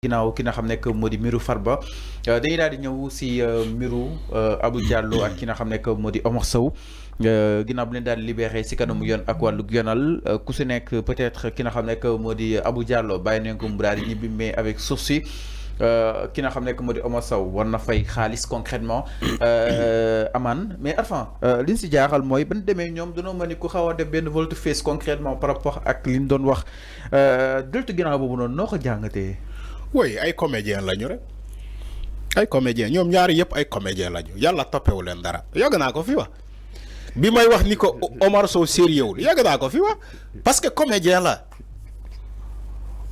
ginnaaw ki nga xam nekk moo di mbiru Farba dañuy daal di ñëw si mbiru Abou Diallo ak ki nga xam nekk moo di Omar Sow ginnaaw bu leen daal di libéré si kanamu yoon ak wàllu yoonal ku si nekk peut-être ki nga xam nekk moo di Abou Diallo bàyyi nañ ko mu daal di ñibbi mais avec sursis ki nga xam nekk moo di Omar Sow war na fay xaalis concrètement amaan mais enfin li ñu si jaaxal mooy ban demee ñoom dañoo mën ni ku xaw a def benn volte-face concrètement par rapport ak li ñu doon wax deltu ginnaaw boobu noonu noo ko jàngatee. oui ay comédien lañu rek ay comédien ñoom ñaari yëpp ay comédien lañu yàlla toppewu leen dara yàgg naa ko fi wax bi may wax ni ko Omar Sow sérieux yàgg naa ko fi wax parce que comédien la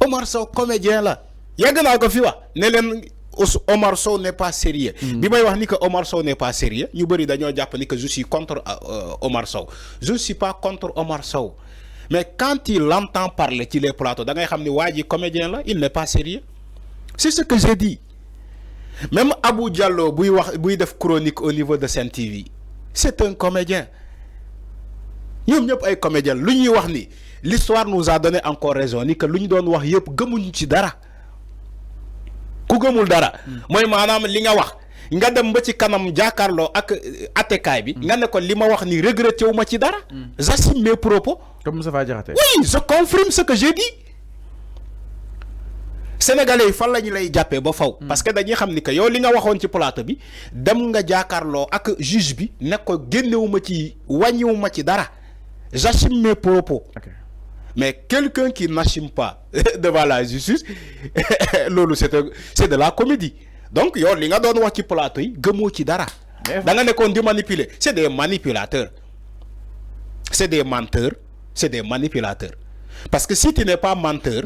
Omar Sow comédien la yàgg naa ko fi wax ne leen Omar Sow n'est pas sérieux bi may wax ni que Omar Sow n'est pas sérieux ñu bëri dañoo jàpp ni que je suis contre Omar Sow je suis pas contre Omar Sow mais quand il entend parler ci les plateaux da ngay xam ni waa ji comédien la il n'est pas sérieux. C'est ce que j'ai dit. Même Abou Diallo, buy def chronique au niveau de Sen TV, c'est un comédien. Ñom ñep ay comédien. Lu ñuy wax ni l'histoire nous a donné encore raison ni que lu ñu doon wax yépp gëmuñu ci dara. Ku gëmul dara moy manam li nga wax nga dem ba ci kanam jaakarlo ak attekaay bi nga ne ko li ma wax ni regretté wu ma ci dara. J'assume mes propos. Comme ça va Diakhaté. Oui, je confirme ce que j'ai dit. Sénégalais yi fan la ñu lay jàppee ba faw parce que dañuy xam ni que yow li nga waxoon ci plateau bi dem nga jàkkaarloo ak juge bi ne ko génnewuma ci wàññiwuma ci dara j'assume mes propos. Okay. Mais quelqu'un qui n'assume pas devant la justice loolu c'est de la comédie donc yow li nga doon wax ci plateau yi gëmoo ci dara da nga nekkoon di manipuler c'est des manipulateurs c'est des menteurs c'est des manipulateurs. Parce que si tu n'es pas menteur,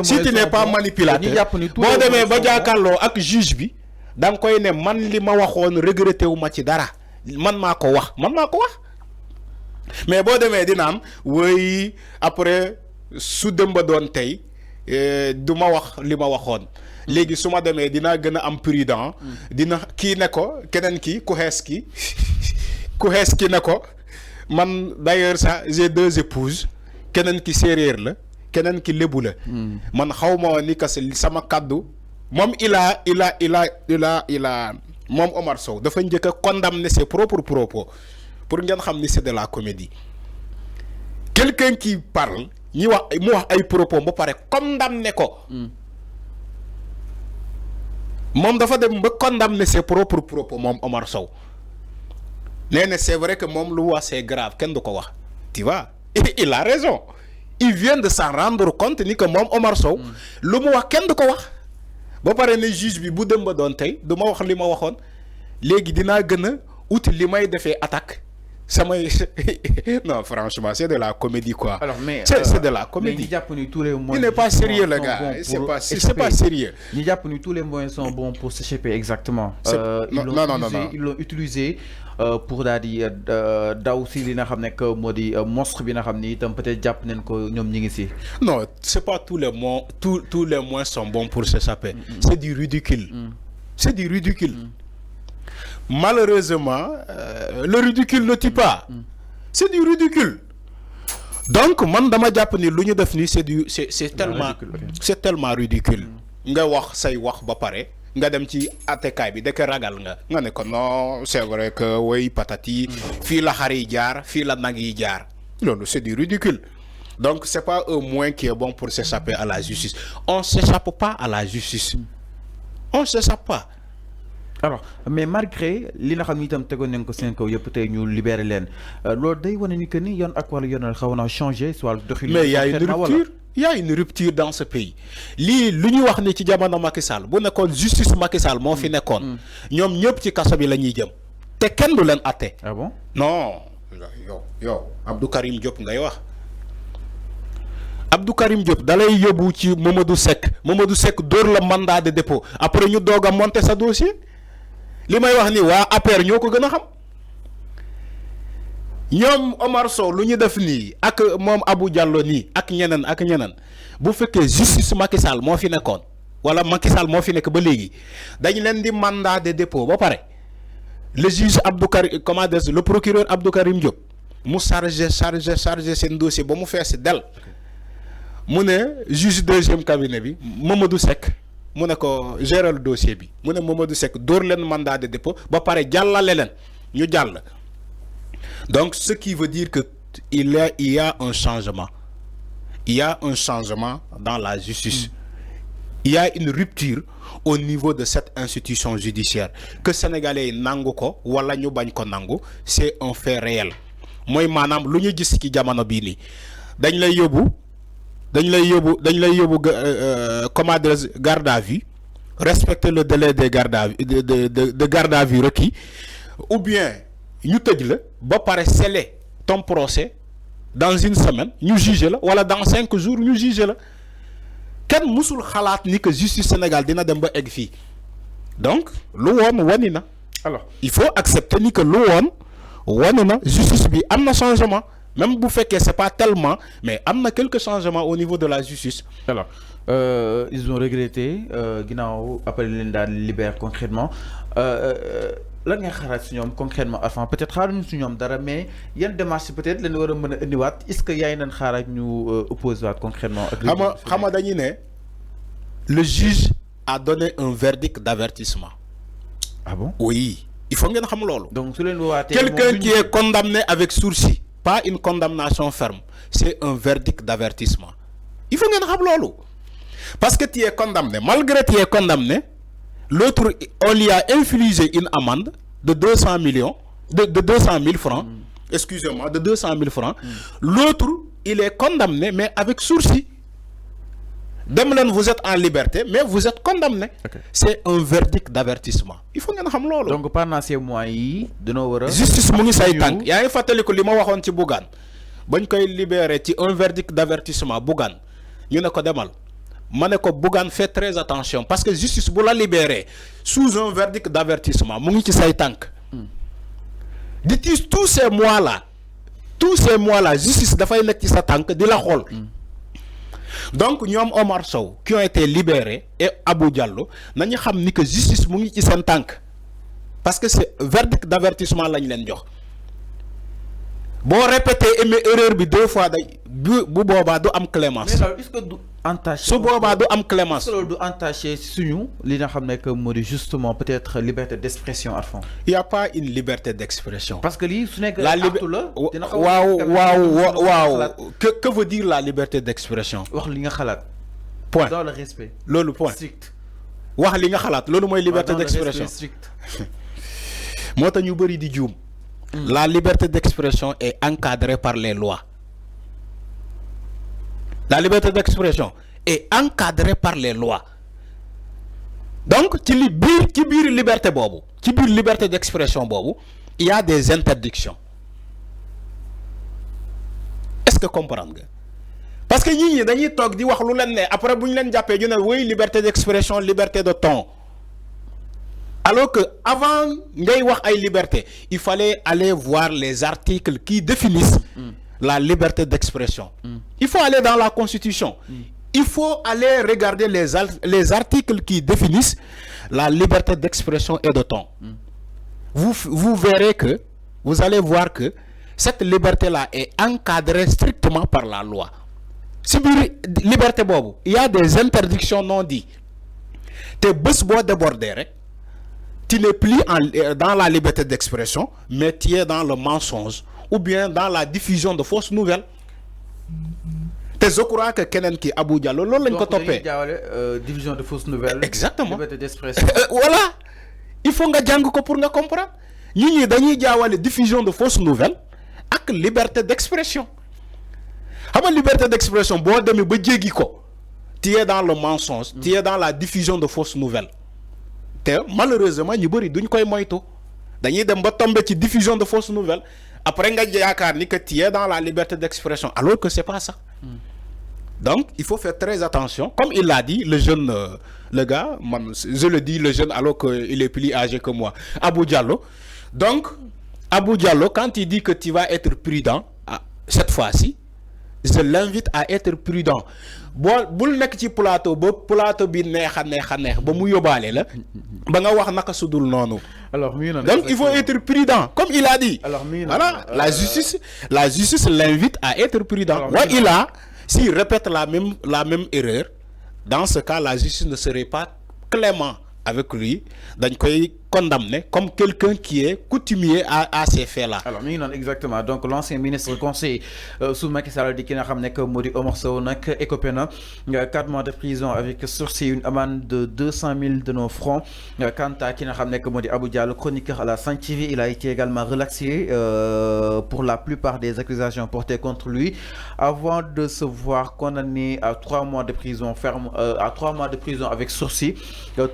si tu n'es pas manipulateur, boo demee ba jàkkaarloo ak juge bi da nga koy ne man li ma waxoon regretté wu ma ci dara man maa ko wax mais boo demee di naan woy après su dëmba doon tey du ma wax li ma waxoon léegi su ma demee dinaa gën a am prudent dina kii ne ko keneen ki ku xees ki ne ko man d'ailleurs ça j'ai 2 épouses keneen ki séeréer la keneen ki lébu la man xawma ni que sama kaddu moom il a moom Omar Sow dafa njëkk a condamner ses propres propos pour ngeen xam ni c'est de la comédie quelqu'un qui parle ñi wax mu wax ay propos ba pare condamner ko moom dafa dem ba condamner ses propres propos moom Omar Sow nee na c'est vrai que moom lu wax c'est grave kenn du ko wax tu vois. Il a raison. Il vient de s'en rendre compte ni que mom Omar Sow lu mu wax kenn du ko wax ba pare ne juge bi bu dem ba doon tey du ma wax li ma waxoon léegi dinaa gën a uti li may defee attaque samay non franchement c'est de la comédie quoi. Alors mais c'est de la comédie. Il n'est pas sérieux le gars. C'est pas sérieux. Ni japonais tous les moyens sont bons pour s'échapper exactement. Non. Ils l'ont utilisé pour daal di daw si li nga xam ne que moo di monstre bi nga xam ni itam peut-être jàpp nañ ko ñoom ñi ngi si. Non c'est pas tous les moyens sont bons pour s'échapper. C'est du ridicule. C'est du ridicule. Malheureusement le ridicule ne tue pas. C'est du ridicule. Donc man dama jàpp ni lu ñu def ni c'est tellement ridicule. Nga wax say wax ba pare nga dem ci attekaay bi dëkk ragal nga ne ko non c'est vrai que oui patati fii la xar yi jaar fii la nag yi jaar loolu c'est du ridicule. Donc c'est pas un moyen qui est bon pour s'échapper à la justice. On s'échappe pas à la justice. On s'échappe pas. Alors mais malgré li nga xam ni itam tegoon nañ ko seen kaw yëpp tey ñu libéré leen loolu day wane ni que ni yoon ak wàllu yoonal xaw na changé soit doxalin. Mais il y a une rupture dans ce pays lii lu ñu wax ni ci jamono Macky Sall bu nekkoon justice Macky Sall moo fi nekkoon ñoom ñëpp ci kaso bi la ñuy jëm te kenn du leen atte. Ah bon? Non yow Abdou Karim Diop ngay wax Abdou Karim Diop dalay yóbbu ci Mamadou Seck dóor la mandat de dépôt après ñu doog a monter sa dossier li may wax ni waa APR ñoo ko gën a xam ñoom Omar Sow lu ñu def nii ak moom Abou Diallo nii ak ñeneen bu fekkee justice Macky Sall moo fi nekkoon wala Macky Sall moo fi nekk ba léegi dañ leen di mandat de dépôt ba pare le juge Abdou Karim le procureur Abdou Karim Diop mu chargé seen dossier ba mu fees del mu ne juge 2e cabinet bi Mamadou Seck mu ne ko gérer le dossier bi mu ne Mamadou Seck dóor leen mandat de dépôt ba pare jàllale leen ñu jàll. Donc ce qui veut dire que il y a un changement. Il y a un changement dans la justice. Il y a une rupture au niveau de cette institution judiciaire. Que Sénégalais nangu ko wala ñu bañ ko nangu, c'est un fait réel. Moy manam lu ñu gis ci jamono bi ni dañ lay yóbbu comment dire garde à vue, respecter le délai de garde à vue de garde à vue requis, ou bien ñu tëj la ba pare sceller ton procès dans une semaine ñu juger la wala dans 5 jours ñu juger la. Ken musul xalaat ni que justice Sénégal dina dem ba egg fi. Donc lu woon wani na. Alors il faut accepter ni que lu woon wani na justice bi am na changement, même bu fekkee c'est pas tellement, mais am na quelques changements au niveau de la justice. Alors ils ont regretté ginnaaw après leen daal libérer concrètement lan nga xalaat si ñoom concrètement enfin peut-être xaaruñu si ñoom dara, mais yan démarche peut-être lañu war a mën a indiwaat, est-ce que yaay nañ xaaraat ñu opposé waat concrètement. xam nga dañuy ne le juge a donné un verdict d'avertissement. Ah bon? Oui, il faut ngeen xam loolu. Donc su leen woowaatee quelqu'un qui est condamné avec sursis, pas une condamnation ferme, c'est un verdict d'avertissement. Il faut ngeen xam loolu. Parce que tu es condamné, malgré que tu es condamné, l'autre, on lui a infligé une amende de 200 millions, de 200 000 francs, excusez-moi, de 200 000 francs. L'autre, il est condamné, mais avec sursis. Demain, vous êtes en liberté, mais vous êtes condamné. Okay. C'est un verdict d'avertissement. Il faut que vous sachiez. Donc, pendant ces mois, justice mu ngi say tànk. Yaa ngi fàttaliku li ma waxoon ci Bougane. Bañ koy libéré ci un verdict d'avertissement Bougane. Ñu ne ko demal. Maneko Bougane fait très attention parce que justice bu la libéré sous un verdict d'avertissement mu ngi ci say tànk. Depuis tous ces mois là justice dafay nekk ci sa tànk di la xool. Donc ñoom Omar Sow qui ont été libérés et Abou Diallo nañu xam ni que justice mu ngi ci seen tànk parce que c'est verdict d'avertissement lañ leen jox. Boo répété erreur bi 2 fois day bu boobaa du am clémence. Mais est-ce que du entaché su boobaa du am clémence. Est-ce que du entaché suñu li nga xam ne que moo di justement peut-être liberté d'expression à fond. Il y a pas une liberté d'expression. Parce que lii su nekk la que veut dire la liberté d'expression? wax li nga xalaat. Point. Dans le respect. Loolu point. Strict. wax li nga xalaat loolu mooy liberté d'expression. Strict. moo tax ñu bëri di juum. La liberté d'expression est encadrée par les lois. La liberté d'expression est encadrée par les lois. Donc, ci biir liberté bobu, ci biir liberté d'expression bobu, il y a des interdictions. Est-ce que comprendre nga? Parce que ñi dañuy tok di wax lu leen né après buñ leen jappé ñu né oui liberté d'expression, liberté de ton. Alors que avant ngay wax ay liberté, il fallait aller voir les articles qui définissent la liberté d'expression. Il faut aller dans la Constitution. Il faut aller regarder les articles qui définissent la liberté d'expression et de ton. Vous verrez que, vous allez voir que cette liberté-là est encadrée strictement par la loi. Si liberté bobu, il y a des interdictions non dites. Te bés bo déborder rek, tu n'es plus dans la liberté d'expression, mais tu es dans le mensonge ou bien dans la diffusion de fausses nouvelles. Je crois que quelqu'un qui Abou Diallo, diffusion de fausses nouvelles. Exactement. Liberté d'expression. Voilà. Il faut que tu pour nous comprendre. Nous avons la diffusion de fausses nouvelles avec liberté d'expression. La liberté d'expression, tu es dans le mensonge, tu es dans la diffusion de fausses nouvelles. Malheureusement, nous avons tombé ci diffusion de fausses nouvelles. Après, tu es dans la liberté d'expression, alors que ce n'est pas ça. Donc, il faut faire très attention. Comme il l'a dit, le jeune, le gars, je le dis le jeune alors qu'il est plus âgé que moi, Abou Diallo. Donc, Abou Diallo, quand il dit que tu vas être prudent, cette fois-ci, je l'invite à être prudent. Bul nek ci plateau bi neex ba mu yobale la ba nga wax naka sudul nonou. Alors donc il faut être prudent comme il a dit. Alors voilà, la justice l'invite à être prudent. Ouais, s'il répète la même erreur, dans ce cas la justice ne serait pas clément avec lui, dañ koy condamné comme quelqu'un qui est coutumier à ces faits-là. Alors, nous non exactement. Donc, l'ancien ministre conseiller sous Macky Sall dit qu'il n'a pas que Modi Omar Sow nak écopé na 4 mois de prison avec sursis, une amende de 200 000 de nos francs. Quant à qui n'a pas que Modi Abou Diallo, chroniqueur à la Sen TV, il a été également relaxé pour la plupart des accusations portées contre lui avant de se voir condamné à 3 mois de prison ferme, à 3 mois de prison avec sursis.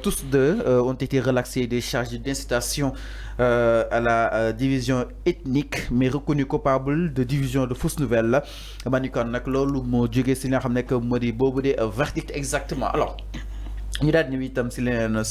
Tous deux ont été relaxés des charges d'incitation à la division ethnique, mais reconnu coupable de division de fausses nouvelles. Manikon nak lolu mo jóge ci nga xamné que modi bobu de verdict exactement. Alors ñu daal ñu itam ci leneen